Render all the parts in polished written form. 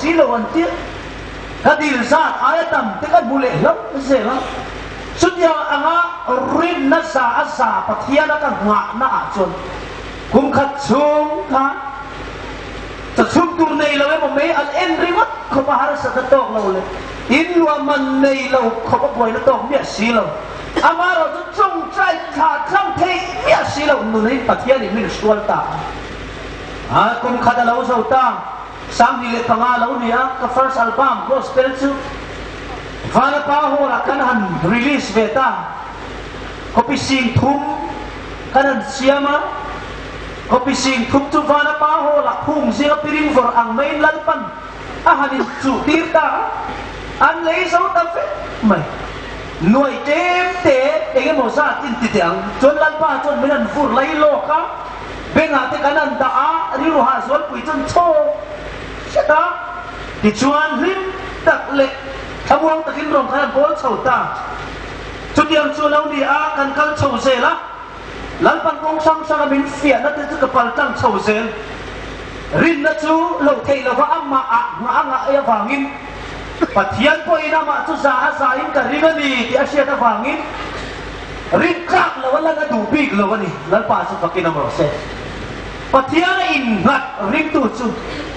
silo an tia kadil sa ayatam tekan bule lam zela sudia anga rin na sa asa pathiana ka nga na achon kum khat chung ka ta chung tur nei lo mo me al en rimat ko bahar sa tok lo le in wa man nei lo ko ba boy na tok mia silo amaro tu chung trai tha kham thei mia silo nu nei pathiani min sual ta a kum khada lo so ta sang ni le panga lo ni a ka first album gospel chu vana pa ho la kan han release beta kopi sing thum kanan siama kopi sing thum tu vana pa ho la khung sia piring for ang main lalpan a hanin chu tirta an lei so ta fe mai nuôi tem te ege mo sa tin ti tiang chon lalpa chon minan fur lai lo ka benga te kanan da a ri ro ha sol pui chon cho seta ti chuan rim tak le thabuang takin rong khan bol chauta chutiang chu lo ni a kan kal chau se la lalpan kong sang sang min fia na te ka pal tang chau se rin na chu lo thei lo wa amma a nga nga ya wangin pathian po ina ma chu sa asa in ka ringani ti asia ta wangin rin krak lo wala na du big lo ni lalpa chu pakin am rose pathian in ngat ring tu chu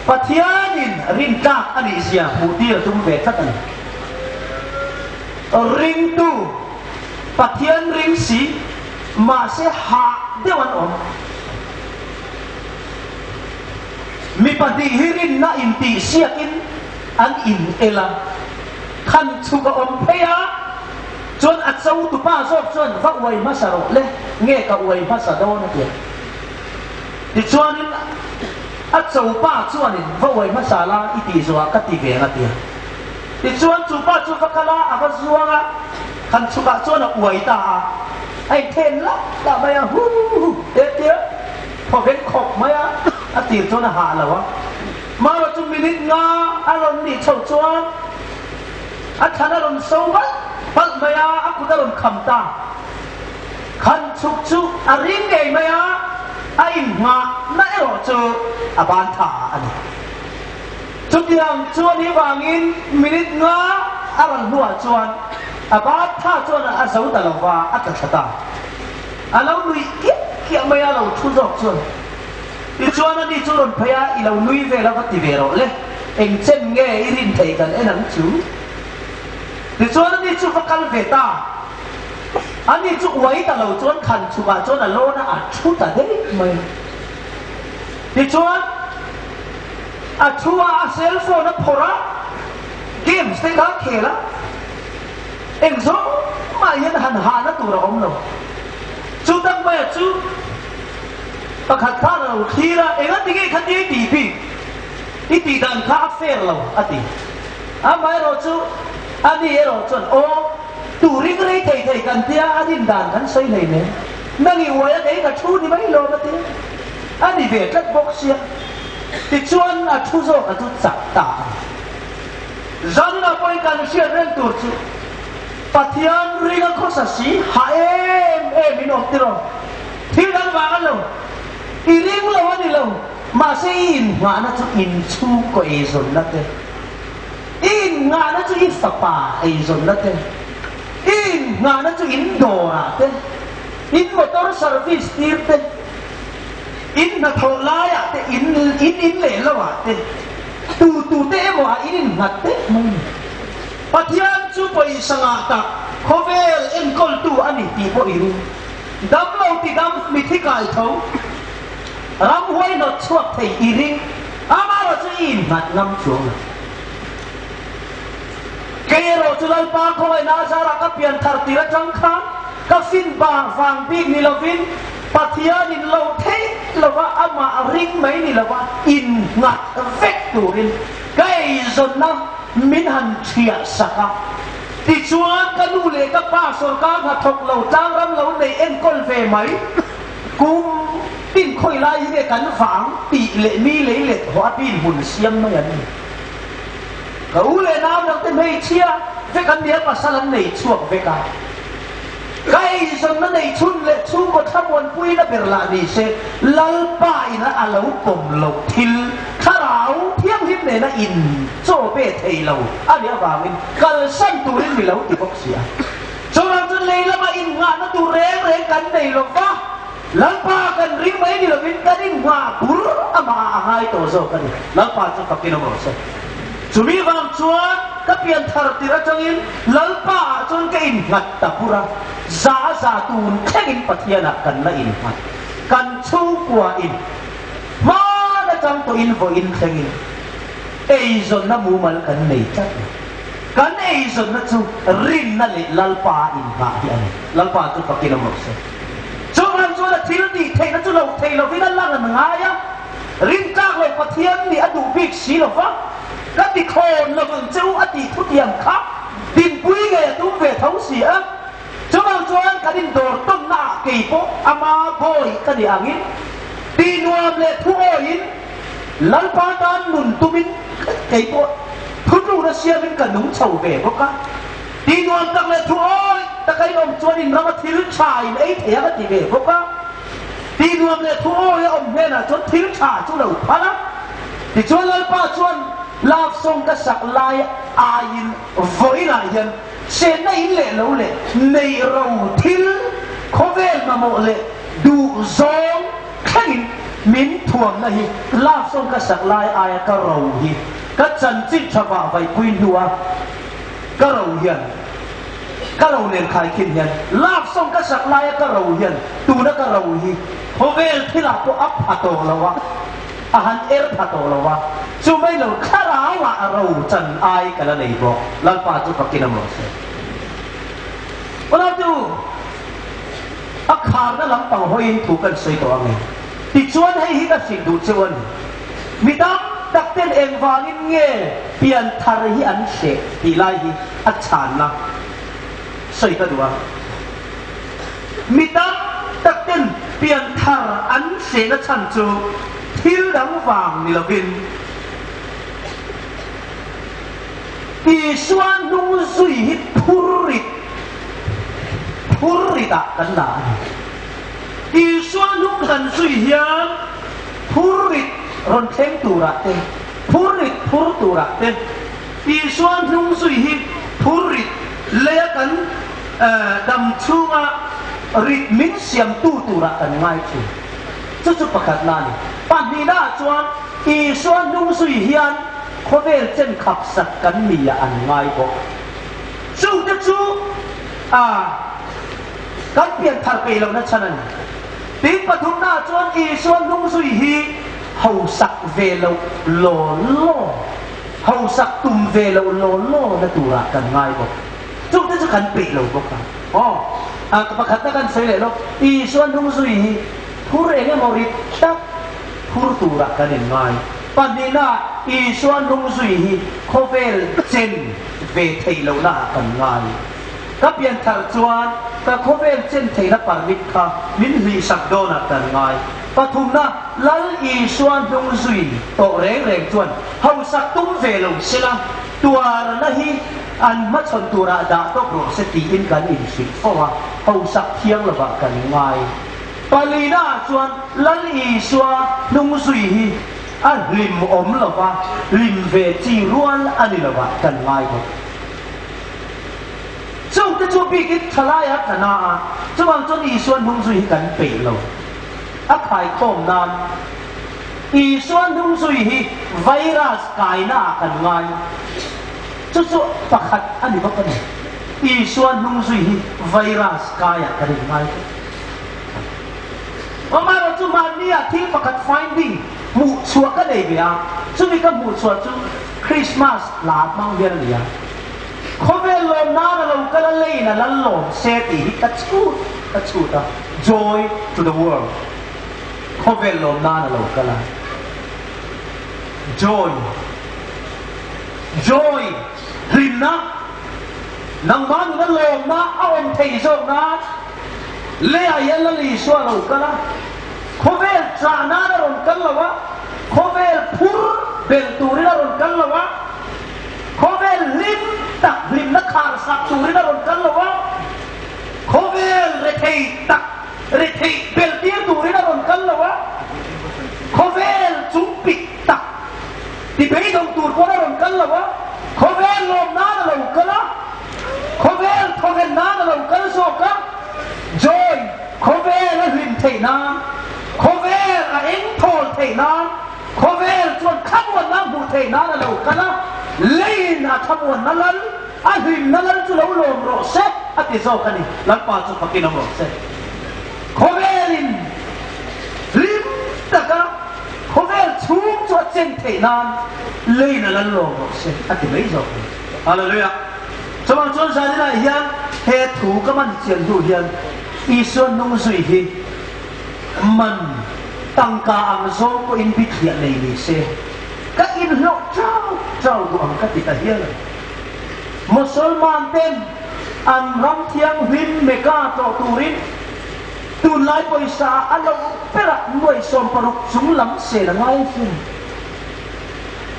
pathian in rin krak ani sia putih tum ve thatan ring tu pathian ring si ma se ha dewan om mi pati hirin na inti siakin an in ela khan chuka om pheya chon achau tu pa sok chon va wai masaro le nge ka wai masado na tia ti chuan achau pa chuan in va wai masala iti zwa ka ti ve na tia ti chuan chu pa chu va kala aba zuanga khan chuka chuan a wai ta ai then la ba ya hu e tia pho ven khop ma ya a ti chuan a ha la wa ma ro chu minit nga alon ni chau chuan a thana ron so ba pal ma ya a ku da ron kham ta khan chuk chu a ring ei ma ya a in nga na ero chu a ban tha ani chu tiang chuan hi wangin minit nga a ron nuwa chuan a ba tha chuan a zo da lo wa a ta thata a lo nui ki ma ya lo thu jok chuan ti chuan ani chu ron phaya i lo nui ve la ti ve ro le eng chen nge i rin thei kan enang chu ti chuan ani chu va kal ve ta ani chu wai ta lo chuan khan chu ba chuan a lo na a thu ta de mai ti chuan a thua a cell phone a phora games te ka khela eng zo ma yan han ha na tu ra om lo chu tak mai chu pakhat tha lo khira enga tinge khati ti pi iti dan kha fair lo ati a mai ro chu ani ero chon o tu ring rei thei thei kan tia adin dan kan soi nei ne nangi waya dei ka thu ni mai lo ma ti ani ve kat box sia ti chuan a thu zo ka tu chak ta zan na poi kan sia ren tur chu pathian ringa khosa si ha em in op tiro thi dan ba kan lo iring lo ani lo ma se in nga na chu in chu ko e zon na te in nga na chu in fa pa e zon na te in nga na chu in do ra te in motor service tir te in na tho la ya te in le lo wa te tu te mo a in ngat te mai pathian chu po i sanga ta khovel en kol tu ani ti po iru dam lo ti dam mi thi kai tho ram huai no chuak thei iring ama ro chu in ngat ngam chuang ke ro chu lal pa khoi na sara ka pian thar ti ra chang kha ka fin ba wang big ni lovin pathian in lo thei lawa ama ring mai ni lawa in ngat vek turin kai zon na min han thia saka ti chuan ka lu le ka pa sor ka ha thok lo tang ram lo nei en kol ve mai kum tin khoi lai hi kan wang ti le mi le le hoa pin bun siam ma yan ka u le na nak te mei chia ve kan dia pasalan nei chuak ve ka kai zon na nei chun le chu ko thamon pui na ber la ni se lal pa ina alo kom lo thil Tharau thiam him ne na in cho be thei lo ani awangin kal san turin mi lo ti bok sia chawang chun leila ma in nga na tu reng kan nei lo fa lalpa kan ri mai ni lo bin kan in nga bur ama hai to zo kan lalpa chu ka pin mo so chumi wang chuan ka pian thar tira changin lalpa chun ka in ngat ta pura za tun thengin pathiana kan na in hat kan chu kwa in ma na chang to in vo in thengin ei zon na mu mal kan nei chat kan ei zon na chu rin na le lalpa in ha hi ani lalpa chu ka pin mo so chuan chu la thil ni thei na chu lo thei lo vin lang an nga ya rin tak lo pathian ni adu bik si lo fa các bị khôn là vườn châu ở tỷ thuốc hiểm khắp tin quý nghề tu về thấu xỉa cho bằng chuan cái đình đồ tâm nạ kỳ bộ ama bồi cái đi angin tin nuam lệ thu in lăn pa tan nùn tu min cái bộ thu trụ nó xia min cả núng chầu về bốc cá tin nuam tăng lệ thu ôi ta cái ông chuan in nó thiếu trải ấy thế cái gì về bốc cá tin nuam lệ thu ôi ông nghe là chuan thiếu trải chú đầu phá lắm thì chuan lăn pa chuan love song ka sak lai ayin voi na yan se na in le lo le nei ro thil khovel ma mo le du zong khanin min thuam na hi love song ka sak lai aya ka ro hi ka chan chi thaba vai kuin duwa ka ro hian ka ro len khai kin hian love song ka sak lai ka ro hian tu na ka ro hi khovel thila ko ap ato lawa ahan pato lawa chu mai lo khara wa ro chan ai kala nei bo lalpa chu pakina mo se ola tu akhar na lam pang hoin thu kan sei to angai ti chuan hei hi ka sing du chuan midam takten eng wangin nge pian thar hi an se ti lai hi a chan na sei ta duwa midam takten pian thar an se na chan chu thil dang vàng ni lovin ti suan nung zui hit phurit a kan la ti suan nung kan zui hian phurit ron theng tura ten phurit phur tura ten ti suan nung zui hit phurit le kan dam chunga rit min siam tu tura kan ngai chu chu pakhat na ni panina chuan i suan nung zui hian khovel chen khap sak kan mi an ngai bo chu te chu kan pian thar pe lo na chanan tin pathum na chuan i suan nung zui hi hau sak ve lo lo hau sak tum ve lo lo na tura kan ngai bo chu te chu kan pe lo bo ka pakhat na kan sei le lo i suan nung zui hi phur enge morit tak phur tura kan ngai panina i suan nung zui hi khovel chen ve thei lo na kan ngai ka pian thar chuan ka khovel chen thei na parmit kha min hi sak do na kan ngai pathum na lal i suan nung zui to reng chuan hau sak tum ve lo sila tuar na hi an ma chon tura da to ro se ti in kan in si fowa hau sak thiang la ba kan ngai palina chuan lal i sua nung zui hi an lim om lawa lim ve chi rual ani lawa kan ngai bo chu te chu bi kit thalaya kana chuang chon i suan nung zui kan pe lo a khai khom nan i suan nung zui hi virus kai na kan ngai chu pakhat ani ba kan i suan nung zui hi virus kaya kan ngai Omaro chu mania thi pakat finding mu chua ka nei bia chu mi ka mu chua chu Christmas la mang vel lia khovel lom na lo ka la lei na la lom se ti ka chu ta joy to the world khovel lom na lo ka la joy rinna nang man na lom na aom thei zo na le ayan la li so lo kala khovel chana na ron kalawa khovel phur bel turi na ron kalawa khovel lim na khar sak turi na ron kalawa khovel rethei bel tir turi na ron kalawa khovel chumpi tak là quá khó về lồm ná là lâu cơ đó khó về thong hen ná là lâu cơ số cơ rồi khó về là huyền thể nam khó về là ánh thol thể nam khó về chuẩn khắp một năm vụ thể ná là lâu cơ đó lấy là khắp một năm lần anh huyền năm lần chú lâu lồm rõ xét anh thì sao cái này lần ba chú phải kinh rõ xét khó về liền lim tất cả khó về chúng cho trên thể nam lấy là lần lồm rõ xét anh thì mấy rồi Hallelujah cho bằng chuan sa này hiền hệ thủ các bạn chiến thủ hiền y xuân nông suy hi mình tăng ca ang số của in bị hiện này đi xe các in lộ trao của ông các tỷ hiền Musulman tên an ram thiang win mega to turin tu lai poisa alo pera nuôi som paruk sung lam se la ngai fin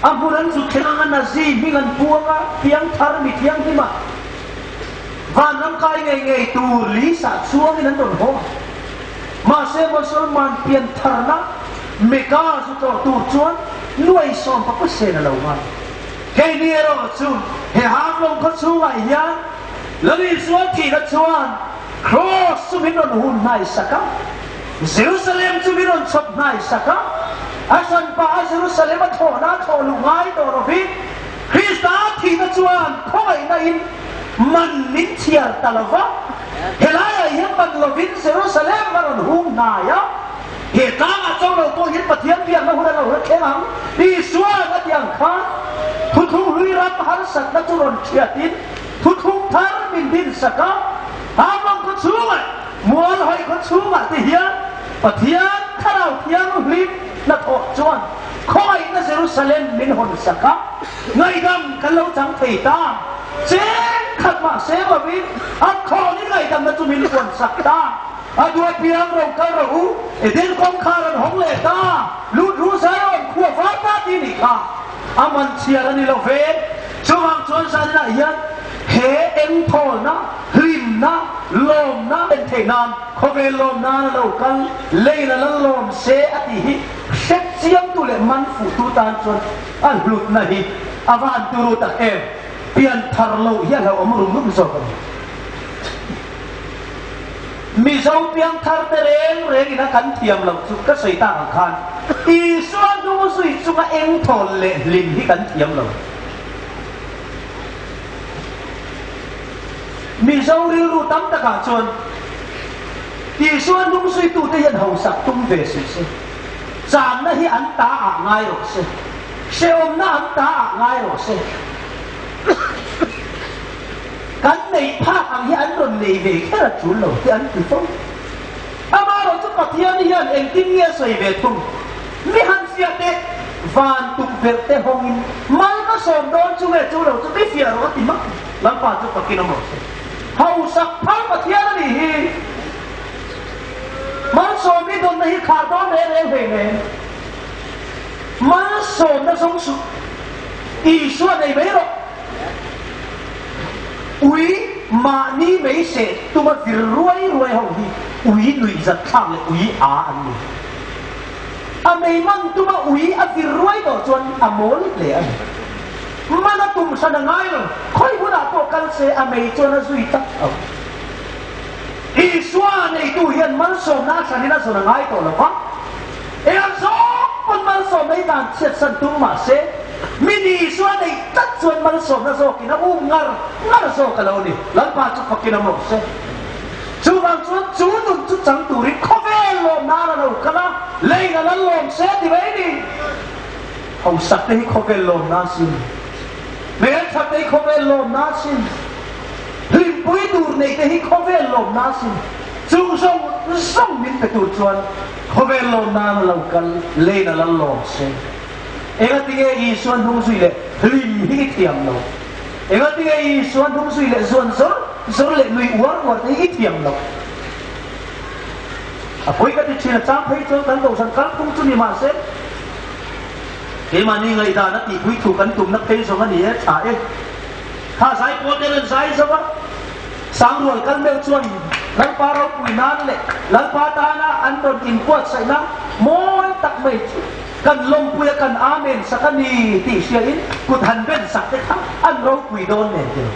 aburan su khelangan nazi bingan puanga piang thar mi thiang hi ma van ram kai ngai tu li sa chuang in don ho ma se Musulman pian thar na mega su to tu chuan nuôi som pa se la lo ma cái này rồi chú, hệ hàng lông có chú vậy nhá, lần này xuống thì nó chuan, cross chú biết nó hôn này sao cả, Jerusalem chú biết nó chụp này sao cả, asan pa Jerusalem mà thọ na thọ lục ngái đồ rồi biết, Christa thì nó chuan, khói này mình nín chia talava, hệ lại hiện bằng lo biết Jerusalem mà nó hôn này á. Hiện tại ở trong đầu tôi hiện vật thiếm tiền nó hôn đầu nó thế lắm đi xóa nó tiền khác thu thu huy rắm hắn sạch nó cho rồn chia tín thu thu thắng mình tin sạch đó hả mong có chú vậy muốn hỏi có chú vậy thì hiến và thiếm khá nào thiếm huyết nó thọ chuan khói nó Jerusalem mình hồn sạch đó ngày đâm cái lâu trắng thầy ta chế khát mà xế mà biết ăn khó những ngày đâm nó cho mình hồn sạch ta dua piang rong karo eden kong karan hong le ta lut ru sa ron khu va ta ti ni ka aman chia ni lo ve chuang chuan sa na yan he em thol na hrim na lom na en the nam kho ve lom na lo kan le na lom se ati hi set chiang tu le man fu tu tan chuan an lut na hi avan tu ru tak em pian thar lo ya lo amrum rum so ka mi dâu piang thar tereng reng ina kan thiam lo chu ka soi ta ang khan i suan du sui chu ka eng thol le lim hi kan thiam lo mi dâu ri ru tam ta ka chon i suan du sui tu te yan hau sak tum ve su se chan na hi an ta a ngai ro se se om na an ta a ngai ro se cái này phá hàng hi anh đồn này về cái là chủ lầu thì anh tự phong ama rồi chúng ta thiên đi anh em kinh nghiệm soi về thùng mi han phiệt đấy van tục việc thế hong in mai có sồn đón chú về chủ lầu chú biết phiệt rồi thì mất lắm phải chúng ta kinh nghiệm rồi hậu sắc phá mà thiên đi hi mai sồn đi đồn này khá đó để về này mai sồn nó sống sụp ý số này mấy rồi uy mà ni mấy sẽ tụi mà vì ruồi hồng hi uy nuôi giật khang là uy anh đi mấy mang tụi mà uy vì ruồi đó chọn mồi lệ anh mà nó tụm sao ngay rồi khơi bữa nào tôi cần sẽ mấy chọn nó duy tất Iswa này tu hiền mang sôm na sang na sôm ngay tôi là quá em số con mang sôm mấy đàn chết sân tung mà sẽ mini suan ay tatsuan man so na so kina ngar so kalau ni lampa chu pakina mo se chu bang chu nun chu chang tu ri khovel lo na la lo kala lei na lan lom se ti bai ni hau sak te khovel lo na sin me sak te khovel lo na sin him pui tur nei te khovel lo na sin chu song min pe tu chuan khovel lo na lo kal lei na lan lom se ega tinge i suan thung sui le lim hi thiam lo ega tinge i suan thung sui le suan zor le nui war te hi thiam lo a poi ka ti china chang phei cho kan do san kan thung chu ni ma se ke ma ni ngai da na ti pui thu kan tum na phei so nga ni e cha e kha sai po te len sai so ba sang rual kan bel chuan lan pa ro pui nan le lan pa ta na an ton in kwat sai na moi tak mai chu กันลมปุยกันอาเมนสักนีที่เชียอินกุทันเป็นสักเด็กอันเราคุยโดนเนี่ยเดียว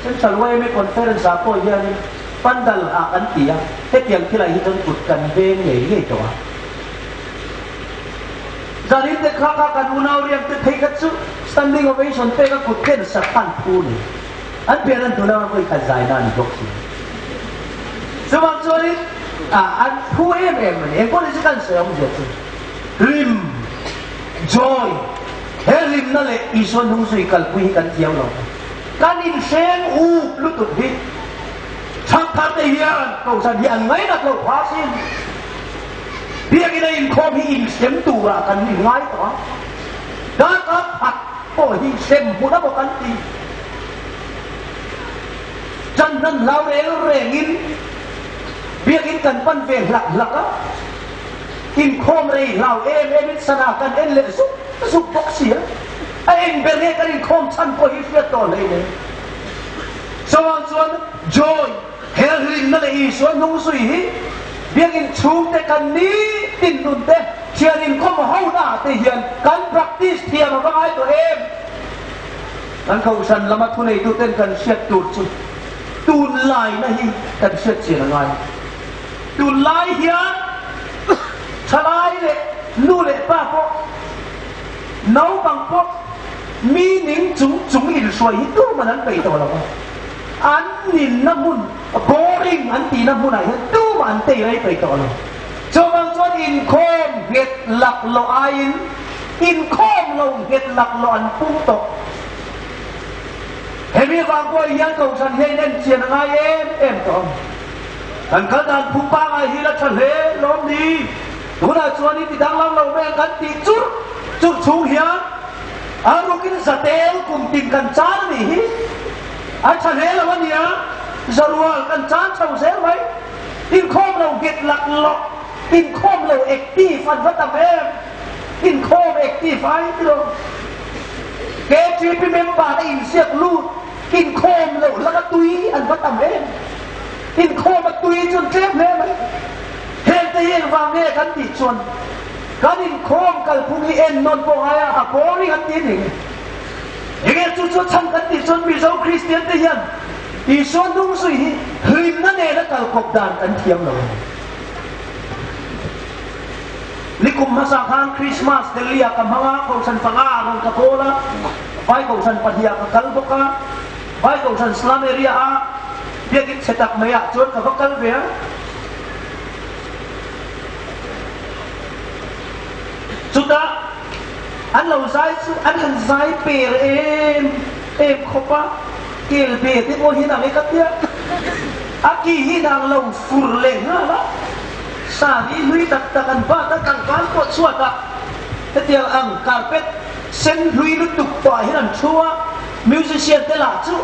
ฉันฉันไว้ไม่คอนเฟอเรนซ์ก็ยังปันดัลอากันตีอะเที่ยงที่ไรที่ต้องกุดกันเบงใหญ่ใหญ่ตัวจารินเด็กข้ากันอุณาเรียมเตะให้กันสุ standing ovation เตะก็กุดเกินสักพันพูนี่อันเปลี่ยนตัวเราไม่ขัดใจนั่นก็คือสมัครจริตอันผู้เอ็มเนี่ยก็เลยจะกันเสียงเยอะริม joy เฮริมนั่นแหละอีส่วนหนุ่มสุยกัลปุยกันเที่ยวเราการอินเซนอูลุตุดิชักทัดเฮียนเขาสัญญาณไงนักเราพาสินเพียงในอินคอมอินเซมตัวกันง่ายต่อการกับผัดโอ้ยเซมหัวบอกกันตีจันนั้นเราเร่งินเบียกินกันปั้นเวงหลักกินโคมเลยเราเอ็มสนากันเลยสุกบกเสียเอ็มเบรกันกินโคมชั้นพอฮิเฟียต่อเลยเนี่ยสว่างส่วนจอยเฮลินนั่นเองส่วนนุ่งสุยเบียกินชูแต่กันนี้ตินดุนเตเชียรินก็มาเฮาหน้าเตียนการ practice เทียมมาก็ไอ้ตัวเองนั้นเขาฉันละมาทุนในตัวเต้นกันเชียดตูดสุดตูนลายนะฮิกันเชียดเชียงไงตูนลายเฮียชลายเลยนู่นเลยป้าพอน้องบางพอมีหนิงจุ๋งอินสวยตัวมันนั้นไปตัวเราอันนินน้ำมุนโบริงอันตีน้ำมุนอะไรตัวมันตีอะไรไปตัวเราจงบางส่วนอินโคมเห็ดหลักโลอาอินโคมลงเห็ดหลักโลอันพุ่งตกเห็นมีบางคนยังเขาฉันเห็นเล่นเชียนไงเอ็มต่ออันขนาดผู้ป้าไอ้ที่ละฉันเห็นล้มดีตัวนั้นส่วนนี้ที่ดังเราแม่งกันตีจุดชูเหียอารุกินสเตลกุมตินกันจานนี่อาฉันเห็นแล้ววันนี้จะรู้กันจานชาวเซลไหมอินโคมเราเก็บหลักหลอกอินโคมเราเอ็กตีฟันวัตตะเมมอินโคมเอ็กตีไฟที่เราเกจีพิเมมบาได้อินเสียกลูดอินโคมเราแล้วก็ตุยอันวัตตะเมมอินโคมมาตุยจนเจ็บเลยไหมเห็นแต่ยังวางเงี้ยกันติดชนการอินโคมกับพวกนี้เอ็นนนโปหายอะโบนี่กันติดนี่ยังไงจุดชั้นกันติดชนมีเจ้าคริสเตียนแต่ยังอีส่วนนุ่งสุยหิมนั่นเองแล้วกับกบดานกันเทียมเราลิคุมมาสังหารคริสต์มาสเดลียกับมังอาของฉันฟังอาของกะโกละไปของฉันปฏิยากับกัลบกะไปของฉันสลามเอรียอาเบียกิเสตักเมียจนกับกัลเบียสุดท้ายอันเราใช้อันหันใช้เปรเอ็มขบะเกลเปรที่โอหินังเอกเตียอากีหินังเราฟูร์เลงนะสามีลุยตักกันบ้าตักกันบ้านก็ชั่วตะแต่เดียวอังการเป็ดเส้นลุยลุตุกต่อยให้นั่นชั่วมิวสิเชียนเตล่าชั่ว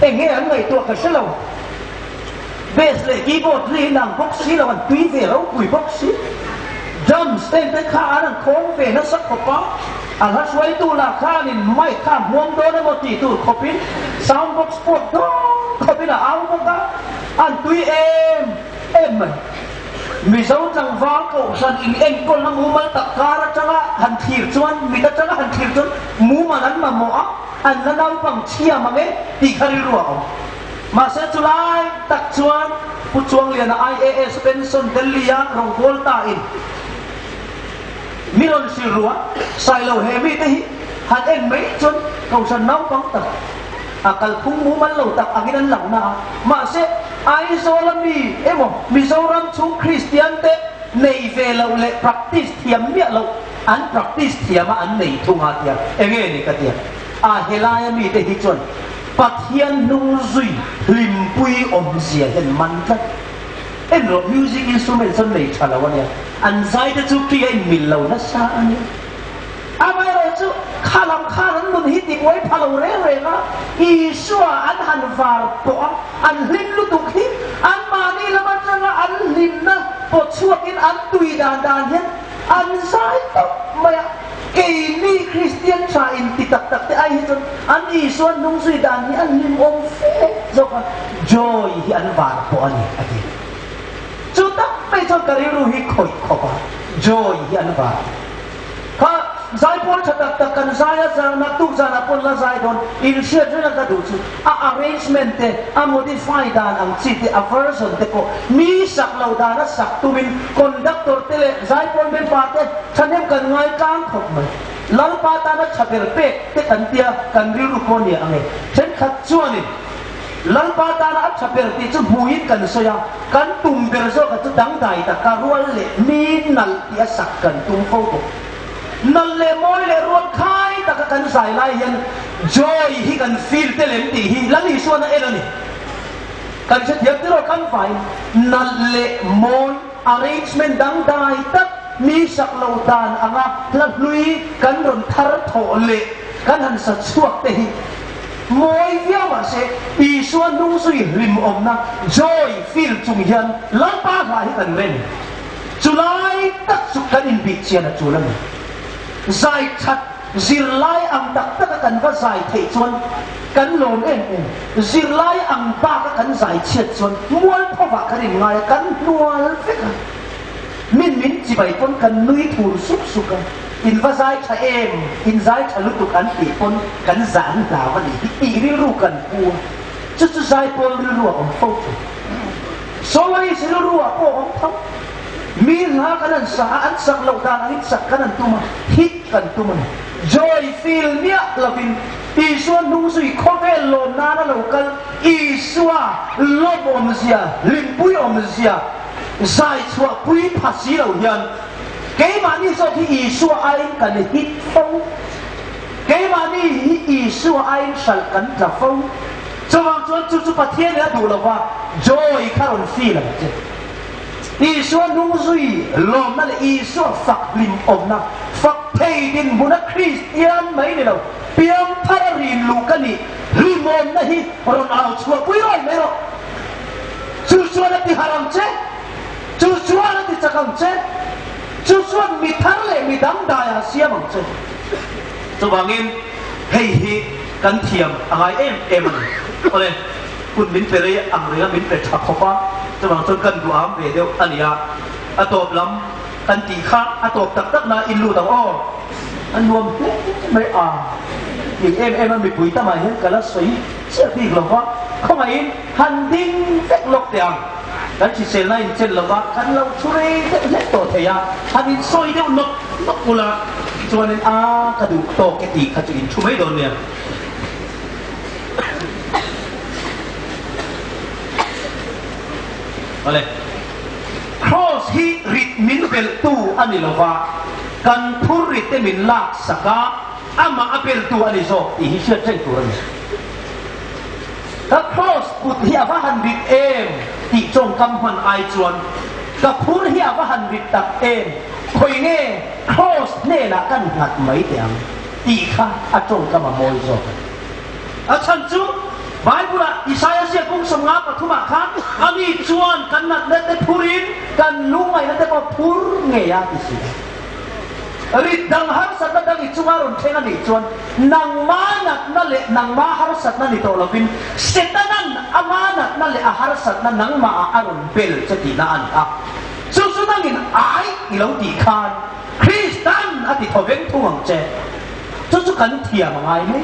เอ็งเงี้ยอันไหนตัวกันเสียแล้วเบสเลยกีย์บอร์ดเลยนังบ็อกซี่แล้วมันตุยเฟเราคุยบ็อกซี่ดัมสเต็มไปข้าอันนั้นโค้งเฟนั่นสักขบอันนั้นช่วยตัวราคานี่ไม่ข้ามห่วงโดนหมดที่ตัวขบินซาวด์บ็อกซ์ปวดท้องขบินเอาหมดละอันตุยเอ็มมันมีเจ้าจังฟ้าเขาสันอิงเอ็งคนละมูมันตะการะจังละหันทีจวนมีตะจังละหันทีจวนมูมันนั้นมาหมออันนั้นเอาปังเชียมาเงตีคาริรัวมาเสจุไลตักจวนผู้จวงเรียน IAS เป็นส่วนเดลียรองโวลตาอินมิลอนสิรัวใส่เราเฮมิเตหิหันเอ็งไม่จนเขาสันน้ำปังตะakal pung mu man lo tak aginan lang na ma se ai so lam ni emo mizoram chung christian te nei ve lo le practice thiam mia lo an practice thiam an nei thunga tia enge ni ka tia a helaya mi te hi chon pathian nu zui lim pui om sia hen man ta en lo music instrument son nei chala wa nia an zai te chu ki ai mil lo na sa ani amai ro chu khalam khalan nun hi ti wai phalo re re na i swa an han var po an lim lu tu khi an ma ni la ma changa an lim na po chuak in an tui dan hian an sai to ma ke ni christian cha in ti tak tak te ai hi chon an i swa nung sui dan ni an lim om fe zo ka joy hi an var po ani ati chu tak mai chon ka ri ru hi khoi kho ba joy hi an va kha zai pon thatak tak kan zaya jang nak tu jana pon la zai don in sia jena ka du chu a arrangement te a modify dan ang chi te a version te ko mi sak lo dan a sak tu min conductor te le zai pon ben pa te thanem kan ngai kang khop mai lal pa ta na chaper pe te kan tia kan ri ru ko ni ame chen khat chuani lal pa ta na chaper ti chu buin kan so ya kan tum ber zo ka chu dang dai ta ka rual le mi nal ti a sak kan tum fo ko nal le moi le rual khai ta ka kan sai lai hian joy hi kan feel te lem ti hi lali so na elani kan se thiam ti ro kan fai nal le moi arrangement dang dai tak mi sak lo dan anga la lui kan ron thar tho le kan han sa chuak te hi moi via wa se i so nung sui lim om na joy feel chung hian lam pa ga hi kan ren chulai tak su kan in bi chian a chulam zai that zir lai ang tak tak kan va zai thei chuan kan lom em zir lai ang pa ka kan zai chiat chuan mual phawa kan in ngai kan nual veka min chỉ bảy pon kan nui thur sup suka in va zai tha em in zai tha lu tu kan ti pon kan zan da va ni ti ri ru kan pu chu chu zai pon ri ru om fo so lai si ru ru ko om thau mi ha kan sa an sak lo da an sak kan tu ma hit kan tu ma joy feel nia lovin i so nu sui kho ve lo na na lo kal i suwa lo om sia lim pui om sia zai chua pui phasi lo hian ke ma ni so thi i su ai kan hit fo ke ma ni i su ai sal kan ta fo chawang chuan chu pathian le du lo wa joy kharon fi la che i su nu zui lom na le i su fak lim om na fak thei din buna christian mai ni lo piam tharin lu kan ni rimom na hi ron au chua pui roi me ro chu na ti haram che chu chuan ti chakam che chu chuan mi thar le mi dam da ya siam ang che chu bangin hei hi kan thiam angai em ole kun min pe re ang re min pe thak khopa chu bang chu kan du am ve deu ania atop lam kan ti kha atop tak na in lu dang o an nuam mai a những em ăn bị bụi ta mày hết cả lá suy chưa thì lòng quá không ai hành tinh vét lộc tiền dan si sel na in lawa kan law chure de to thaya hanin soi de nok pula chuanin a kadu to ke ti kha chin chumai don ne ole cross hi rit min bel tu ani lawa kan phur rit te min lak saka ama apel tu ani zo ti hi sia chai tu ani ka cross put hi ava 100 em ti chong kam hon ai chuan ka phur hi ava 100 tak em khoi nge cross ne la kan hat mai tiang ti kha a chong kam moi zo a chan chu Bible Isaiah sia kung samga pathuma kha ani chuan kan nat te phurin kan lungai na te pa phur nge ya ti si rit dang har sat na dang ichungaron thenga ni chuan nang ma nat na le nang ma har sat na ni to lovin setanan amana na le a har sat na nang ma aron bel chati na an a su nangin ai ilo ti khan Christian ati thoven thumang che chu kan thiam ngai mai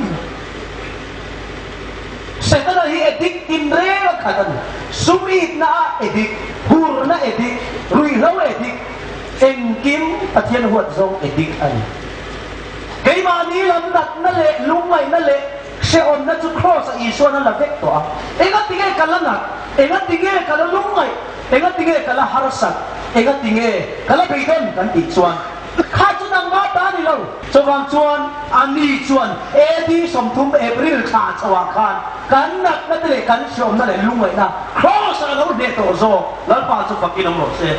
setana hi edik imre khatan sumit na edik hur na edik rui lo edik engkim pathian huat zong edik ani keima ni lam dat na le lungmai na le se on na chu cross a iso na la vek to a enga tinge kalana enga tinge kala lungmai enga tinge kala harasat enga tinge kala beidon kan ti chuan kha chu nang ma ta ni lo chawang chuan ani chuan edi somthum april kha chawa khan kan nak na le kan shom na le lungmai na cross a lo de to zo lal pa chu fakin ong lo se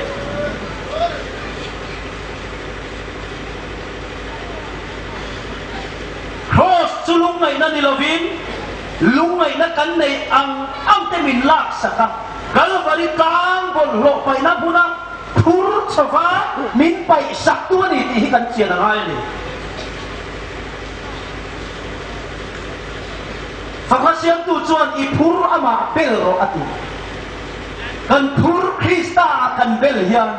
cross chu lungai na nilovin lungai na kan nei ang te min lak saka galvari kang bol ro pai na buna phur chawa min pai sak tu ni ti kan chian ngai ni fakasiam tu chuan i phur ama pel ro ati kan phur krista kan bel hian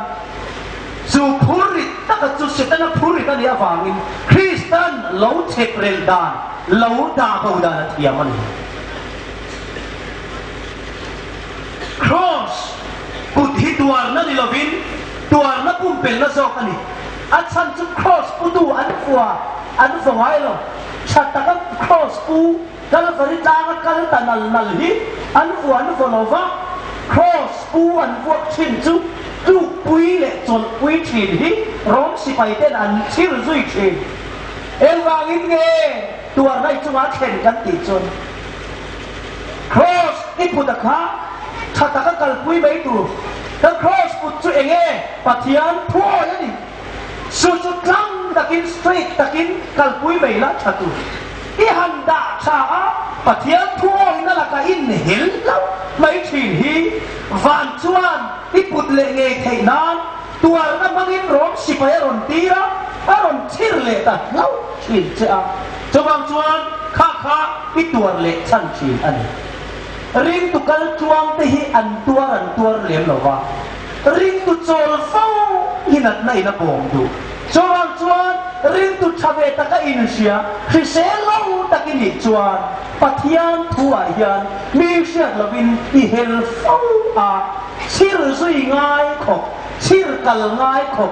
จูพูริตตั้งแต่จุดเสร็จนั่นพูริตนั่นเนี่ยฟังอินคริสเตียนเหลาเทปเรลดานเหลาดาบูดานเทียมันครอสปุถิตัวนั่นนี่เราวินตัวนั่นปุ่มเป็นนั่นโซกันนี่อันฉันจะครอสปุตัวอันฟัวไว้หรอฉันตั้งครอสปูกันฟริจากันตันนัลฮีอันฟัวโนวาครอสปูอันฟัวชินจูดูปุยเละจนปุยชินฮีร้องสิไปเต้นอันชิลซุยชินวางอินเงตัวนั่นจะมาเข็นกันติดจนครอสอิปุตะขาถ้าตะกัลปุยไปตัวถ้าครอสปุจุเองปัทยันทั่วยันนี่สุดลังตะกินสตรีทตะกินกัลปุยไปละชัตุอีหันดาชาปัทยันทั่วนั่นละก็อินเห็นแล้วไม่ชินฮีวันชวนอีปุตเลงเทนานตัวนั่นมันอินร้องสิไปรอนตีระรอนชิรเลตะแล้วชินเจ้าจะบางชวนข้าอีตัวเล็กชั้นชินอันริงตุกัลจวงที่อันตัวเลี้ยงเราว่าริงตุโจลเฝ้าหินัดในนับองดูจวนริงตุชาเวตะก็อินเชียคือเซลล์ตะกินจวนปัทยันทัวยันมีเชียลวินอีเฮลเฝ้าชิรซุยง่ายขบชิรกัลง่ายขบ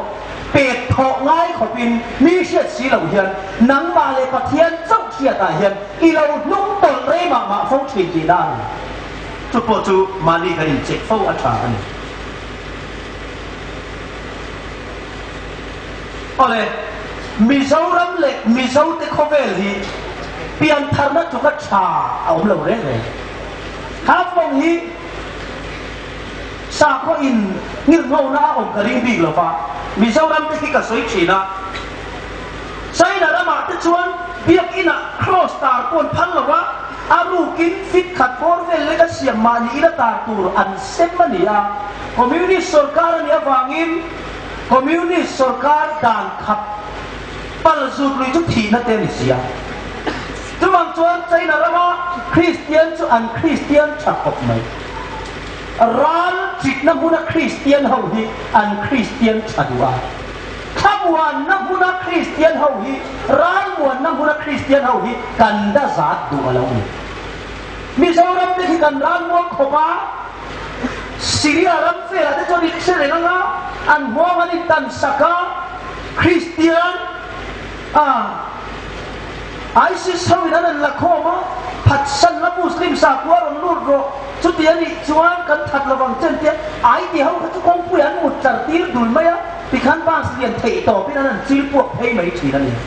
เป็ดทอง่ายขบินมีเชียสีเหล่าเฮียนนังมาเลยปัทยันเจ้าเชียตาเฮียนอีเรานุ่งตนเร่มาฟงชีจีได้จุดโปจูมาลีกันเจ็บเฝ้าอัฐานอะไรมิโซรัมเล็กมิโซเตคอเวลีเปลี่ยนทางนั้นจุกชาเอาเราเร่เลยครับมองฮีสาก็อินงิรเงาหน้าองกริงบีกหรอฟ้ามิโซรัมที่กระสุยชีนะใช่นะละมาที่ชวนเบียกอินะครอสตาร์ปนพันหรอวะอารูกินฟิตขัดบอลเวลเลยก็เสียมานีละตาตูรอันเซมมันเนี่ยคอมมิวนิสต์สุรการเนี่ยฟังอินคอมมิวนิสต์สุรการด่านขับปัลสุดลุยทุกทีนั่นเต็มเสียจุบังชวนใจนะละว่าคริสเตียนจุอันคริสเตียนชักออกไหมร้านจิตน้ำพุนักคริสเตียนเฮาฮีอันคริสเตียนชัดว่าข้ามวันน้ำพุนักคริสเตียนเฮาฮีร้านวันน้ำพุนักคริสเตียนเฮาฮีกันดาจัดดูมาแล้วมีสาวรำที่กันร้านวัวขบ้าซีเรียรำเฟลแต่จนอีกเส้นเลยนะอันหัวมันตันสักคริสเตียนไอซิสเฮาวินันละข้อมาผัดสันละมุสลิมสากวารอนลูดโรจุดเดียนี่จวนกันถัดระวังเจนเตียไอเดียวเขาจะคงเปลี่ยนหมดจัดตีรดุลไหมอะที่ขันบ้านเสียนเทต่อพี่นั่นจีพวกให้ไม่ทีนั่นเอง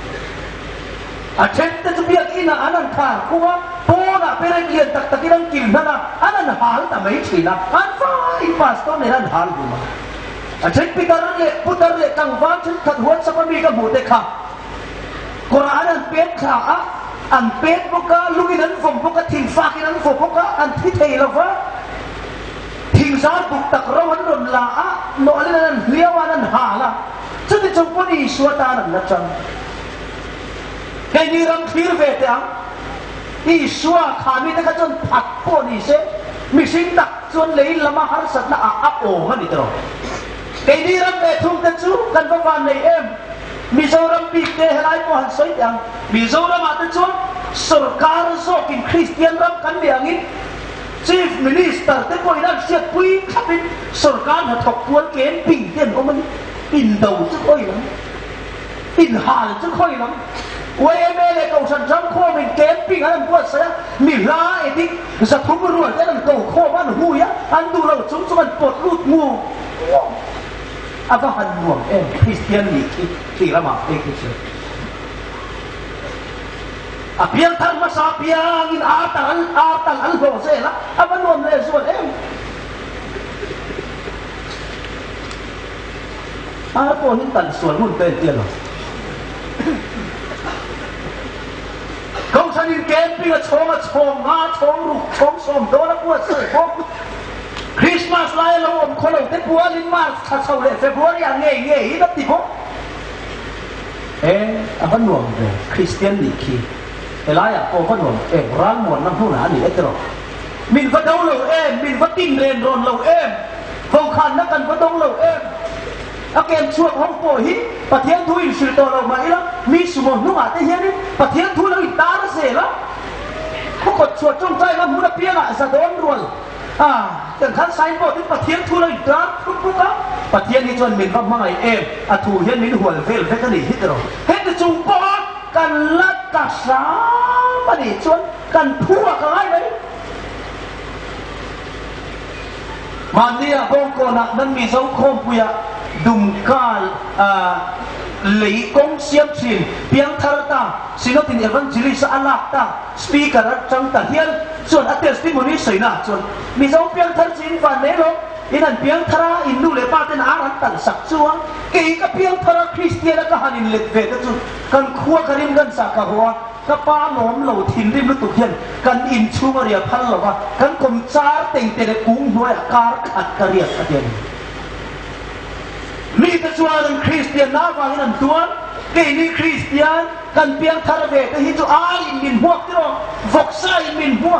เช่นแต่จะเบียกอินะอันนั้นค่ะเพราะว่าโตน่ะไปเรียนตักกินกินนั่นน่ะอันนั้นหาแต่ไม่ทีนะอันฟ้าอีพาสต้นในนั้นหาดูมาเช่นพิการเล่พุทธเล่กังวานฉันขัดหัวสักมีกับหมู่เด็กค่ะกุรอานอันเป็ดข่าอันเป็ดพวกลูกนั้นผมพวกทิ้งฝากนั้นผมพวกอันที่เทเราว่าทิ้งซาบุกตักเราหันรนลาโนอะไรนั้นเลี้ยวนั้นหาละฉันจะจงปนีสวดานั้นนะจังแค่นี้รำทีร์เวทยังอีสวาขามีแต่ก็จนผัดปนีเสมิสิงตักจนเลยละมาหาสัตว์น่ะอับโอ่งนี่ตลอดแค่นี้รำเวทุ่งกันจูกันประวันในเอ็มมิโซรัมปีกเตะให้พอหันสวยยังมิโซรัมอาจจะชวนสุรการโซกินคริสเตียนรัมกันเดียงนี้ Chief Minister แต่พอนั้นเสียปุยขับเป็นสุรการหัดถกตัวเกณฑ์ปิ่งเตียนเอามันปิ่นดาวจะค่อยหลังปิ่นหาจะค่อยหลังเว้ยแม่เลยเก่าฉันจำข้อเป็นเกณฑ์ปิ่งอันนั้นพวดเสียมีลาเอติกจะทุบรวดแต่นั่นเก่าข้อมันหูยะอันดูเราจุ่มมันปวดรูดงูอาว่าหันห่วงคริสเตียนนี่ที่ละมาคิดเชื่อเพียงท่านมาสาเพียงอินอาตังอัลโฮเซละอาวันนวมเลยส่วนพวกนี้ตันส่วนมุ่นเตียนหรอเขาฉันยินเกมปีละชงงาชงลูกชงสมโดนแล้วปวดเสื่อพวกคริสต์มาสไล่เราอมคนเราเต็มหัวลิ้นมาถ้าเสาร์เลยเฟบรุยอย่างเงี้ยนับติพกอาวันนวมเลยคริสเตียนนี่คีไล่โอ้วันนวมร้านหมดน้ำผู้หนานี่ตลอดมินฟัดดงเรามินฟัดติ้งเรนรอนเราเขาขันนักกันฟัดดงเรา เกมช่วงห้องโปหิปะเทียนทุยสิโตเรามาอีละมีสมองนุ่งอาเทียนนี่ปะเทียนทุยเราอิตาเสละพวกกดชวดจ้องใจว่ามุดเปียละสะโดนรวนอย่างท่านไซน์บอกที่ปะเทียนทุยเราอิตาปุ๊บปะเทียนนี่จนมินพม่าเอ็มถูเฮียนมินหัวเฟลเฟกันนี่ฮิตเราเฮ็ดจุงปอดกันลัดกักษาบัดนี้ชวนกันพัวกันไหมมันเนี่ยบงโกนักนั้นมีสังคมปุยดุมกาลหลีกงเสียมชินเพียงทาร์ตาสินตินเอวันจิลิสอาลักตาสปีกเกอร์จังตาเฮียนส่วนอัตเตสติมนีสวยนะส่วนมีสังเพียงทาร์จินฟันเนโลอินันเพียงทาร์อินดูเลปาเตนอารันตันสักชัวเกี่ยกับเพียงทาร์คริสเตียนก็ฮันินเล็กเวกันจุนกันขัวกันริมกันสักหัวก็ป้าหลอมเหล่าถิ่นริมลุตุเฮียนกันอินชูมาเรียพันหรอวะกันกลมจ้าเต็งเตะกุ้งด้วยการขัดกระเรียกกระเดียนมีแต่ชวนคริสเตียนน้าฟังนั่นตัวเกี่ยนี่คริสเตียนกันเพียงทาร์เวก็ฮิจูอาอินมินหัวที่เราฟกไซมินหัว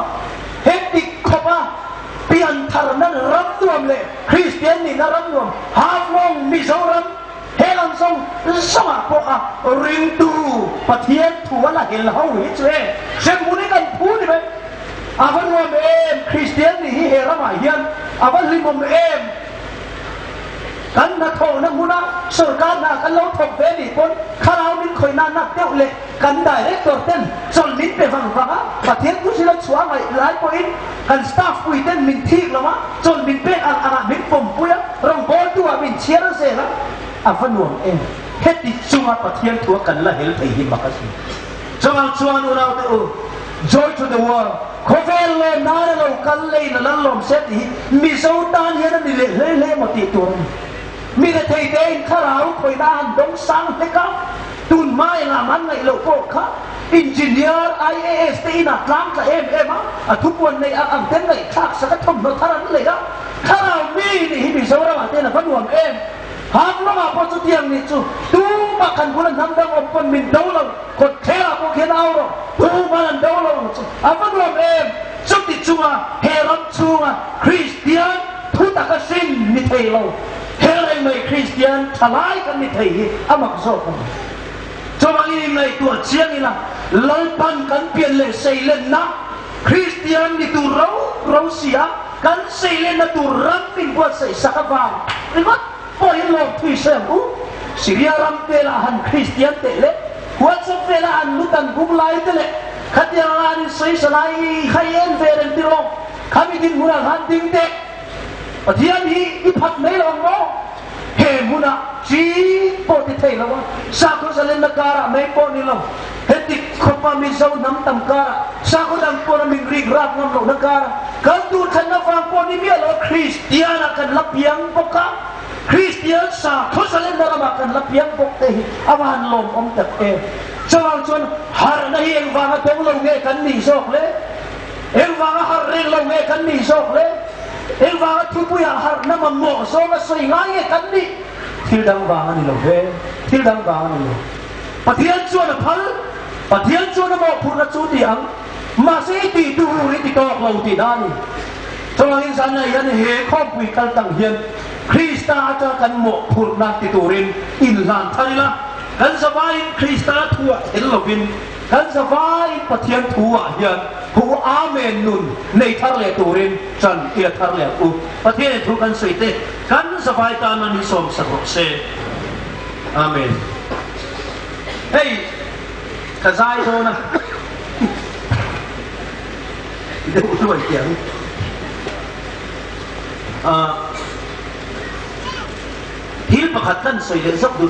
เฮติกขบ้าเพียงทาร์นั้นรำรวมเลยคริสเตียนนี่น่ารำรวมฮาฟงมิโซรัมเฮลังซงสมัครพวกริงตูปะเทียนถั่วละเห็นละหัวเฉยเช่นมูนี่กันพูดดิไหมวันรวมเอ็มคริสเตียนนี่เฮระมาเฮียนวันลิมเอ็มกันนักโทนักมุนาสุรการนักกันเราทบเวลีคนข้าเรามินคอยนานักเที่ยวเล็กกันได้เล็กตัวเต้นจนมินไปฟังฟังปะเทียนกุศิลชัวไม่หลายปอยกันสตาฟปุยเต้นมินทีกแล้วมะจนมินเป็นอันมินปุ่มปุยรองบอลตัวมินเชียร์เสร็จวันรวมเอ็มเฮติชัวปะเทียนถั่วกันละเฮลไปหิมบักสิจังหวะชัวนูเราเตอ joy to the world ขอเวลเลยนาเรากันเลยนั่นลมเสร็จมีโซตานเฮียนั่นนี่เละมาติดตัวมีแต่ไทยเดินข้าเราคอยด้านดงสังเล็กตุนไม้ละมันในโลกโลกค่ะอินจิเนียร์ IAS ตีนักล้างกับเอ็มทุกวันในอังเทนในคลากสักทุ่มรถท่านั้นเลยนะข้าเรามีนี่ฮิบิโซรามาเต้นพันวันเอ็มหากเรามาพอสุดที่ยังนี่จู่ดูมาขันบุญทำดังอมปนมินดาวลงกดเทระพวกเห็นเอาหรอดูมาลันดาวลงพันวันเอ็มสุดที่จู่เฮรัมจู่คริสเตียนทุตกสินมิเทโลเฮรัมไม่คริสเตียนทลายกันมิเทย์อามักโซ่กันจงมาอินในตัวเชียงนี่ละลอยพันกันเปลี่ยนเลยเซเลนนะคริสเตียนนี่ตัวเราเสียกันเซเลนนะตัวรัมปินกว่าเสียสักบางหรือว่าพอเห็นโลกที่เสื่อมสิริยารำเตลาหันคริสเตียนเตเลหัวใจเวลาหันลุตันกุมไลเตเลขัดยังอันสวยสลายขยันเวรนติโลขมิดินมุนาหันดิ้งเด็กปะเทียนฮีอิพัดไม่ลงโมเฮมุนาจีโปติเทลวะสักคนเสลนการะไม่ปนิลงเฮติขบามิเจ้าน้ำตำการะสักคนดังปนมิริกราบน้ำลงนักการะกันดูขันนับฟังปนิมีอะไรคริสเตียนกันลับยังปกะคริสเตียนสาเขาเสลนดารากันลับยังปกเตะอาวันลมอมตะเอจงเอาชนหาร์นเฮงวางตรงลงเงกันนี่โชคเลยเฮงวางหาร์เรงลงเงกันนี่โชคเลยเฮงวางทุกอย่างหาร์น้ำมันหมอโซ่มาสวยงามกันนี่ที่ดังวางนี่ลงเฮที่ดังวางนี่ลงปะเทียนชวนพัลปะเทียนชวนหมอพูดจุดยังมาเสียตีดูนี่ติดต่อเราติดได้จงเอาอินสันในยันเฮข้อมปุยกันตั้งเฮียนคริสตาจะกันหมกพูดนักติตูรินอินลานทาริละกันสบายคริสตาทั่วเห็นเราบินกันสบายปะเทียนทั่วเฮียนผู้อาเมนนุนในทะเลตูรินจันเอียทะเลอุปะเทียนทั่วกันสวยเตกันสบายตานันิสมสกุเซอาเมนเฮ้ยกระจายโซนะเดี๋ยวด้วยเสียงฮิลประคัตกันสวยเลยสักดุ